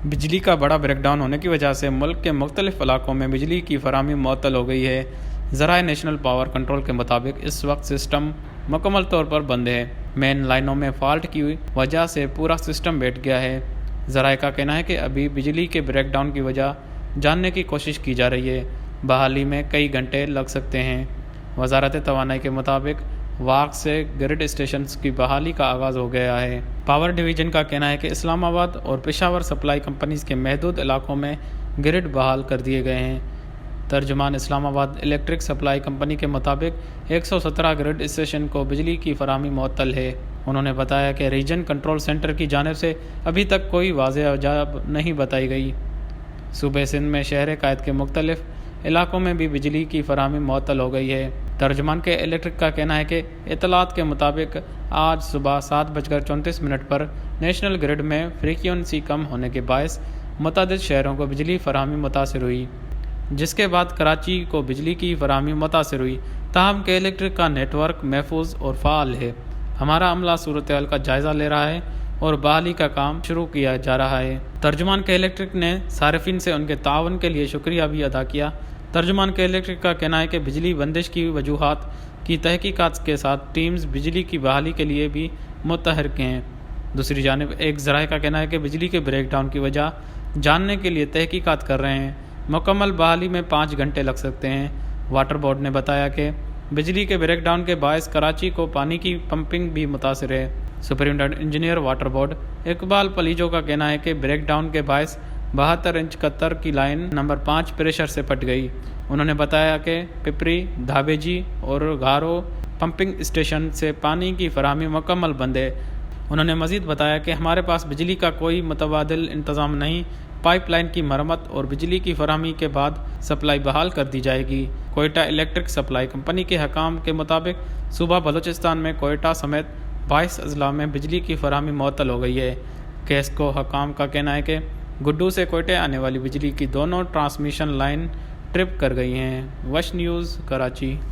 بجلی کا بڑا بریک ڈاؤن ہونے کی وجہ سے ملک کے مختلف علاقوں میں بجلی کی فراہمی معطل ہو گئی ہے۔ ذرائع نیشنل پاور کنٹرول کے مطابق اس وقت سسٹم مکمل طور پر بند ہے۔ مین لائنوں میں فالٹ کی وجہ سے پورا سسٹم بیٹھ گیا ہے۔ ذرائع کا کہنا ہے کہ ابھی بجلی کے بریک ڈاؤن کی وجہ جاننے کی کوشش کی جا رہی ہے۔ بحالی میں کئی گھنٹے لگ سکتے ہیں۔ وزارت توانائی کے مطابق واق سے گرڈ اسٹیشنز کی بحالی کا آغاز ہو گیا ہے۔ پاور ڈویژن کا کہنا ہے کہ اسلام آباد اور پشاور سپلائی کمپنیز کے محدود علاقوں میں گرڈ بحال کر دیے گئے ہیں۔ ترجمان اسلام آباد الیکٹرک سپلائی کمپنی کے مطابق 117 گرڈ اسٹیشن کو بجلی کی فراہمی معطل ہے۔ انہوں نے بتایا کہ ریجن کنٹرول سینٹر کی جانب سے ابھی تک کوئی واضح وجہ نہیں بتائی گئی۔ صوبہ سندھ میں شہر قائد کے مختلف علاقوں میں بھی بجلی کی فراہمی معطل ہو گئی ہے۔ ترجمان کے الیکٹرک کا کہنا ہے کہ اطلاعات کے مطابق آج صبح 7:34 پر نیشنل گرڈ میں فریکوئنسی کم ہونے کے باعث متعدد شہروں کو بجلی فراہمی متاثر ہوئی، جس کے بعد کراچی کو بجلی کی فراہمی متاثر ہوئی۔ تاہم کہ الیکٹرک کا نیٹ ورک محفوظ اور فعال ہے۔ ہمارا عملہ صورتحال کا جائزہ لے رہا ہے اور بحالی کا کام شروع کیا جا رہا ہے۔ ترجمان کے الیکٹرک نے صارفین سے ان کے تعاون کے لیے شکریہ بھی ادا کیا۔ ترجمان کے الیکٹرک کا کہنا ہے کہ بجلی بندش کی وجوہات کی تحقیقات کے ساتھ ٹیمز بجلی کی بحالی کے لیے بھی متحرک ہیں۔ دوسری جانب ایک ذرائع کا کہنا ہے کہ بجلی کے بریک ڈاؤن کی وجہ جاننے کے لیے تحقیقات کر رہے ہیں۔ مکمل بحالی میں 5 گھنٹے لگ سکتے ہیں۔ واٹر بورڈ نے بتایا کہ بجلی کے بریک ڈاؤن کے باعث کراچی کو پانی کی پمپنگ بھی متاثر ہے۔ Superintendent engineer water board Iqbal Palijo کا کہنا ہے کہ بریک ڈاؤن کے باعث 72 انچ قطر کی لائن نمبر 5 پریشر سے پھٹ گئی۔ انہوں نے بتایا کہ پپری، دھابے جی اور گھارو پمپنگ اسٹیشن سے پانی کی فراہمی مکمل بند ہے۔ انہوں نے مزید بتایا کہ ہمارے پاس بجلی کا کوئی متبادل انتظام نہیں، پائپ لائن کی مرمت اور بجلی کی فراہمی کے بعد سپلائی بحال کر دی جائے گی۔ کوئٹہ الیکٹرک سپلائی کمپنی کے حکام کے مطابق صوبہ بلوچستان میں کوئٹہ سمیت 22 اضلاع میں بجلی کی فراہمی معطل ہو گئی ہے۔ کیسکو حکام کا کہنا ہے کہ گڈو سے کوئٹہ آنے والی بجلی کی دونوں ٹرانسمیشن لائن ٹرپ کر گئی ہیں۔ وش نیوز، کراچی۔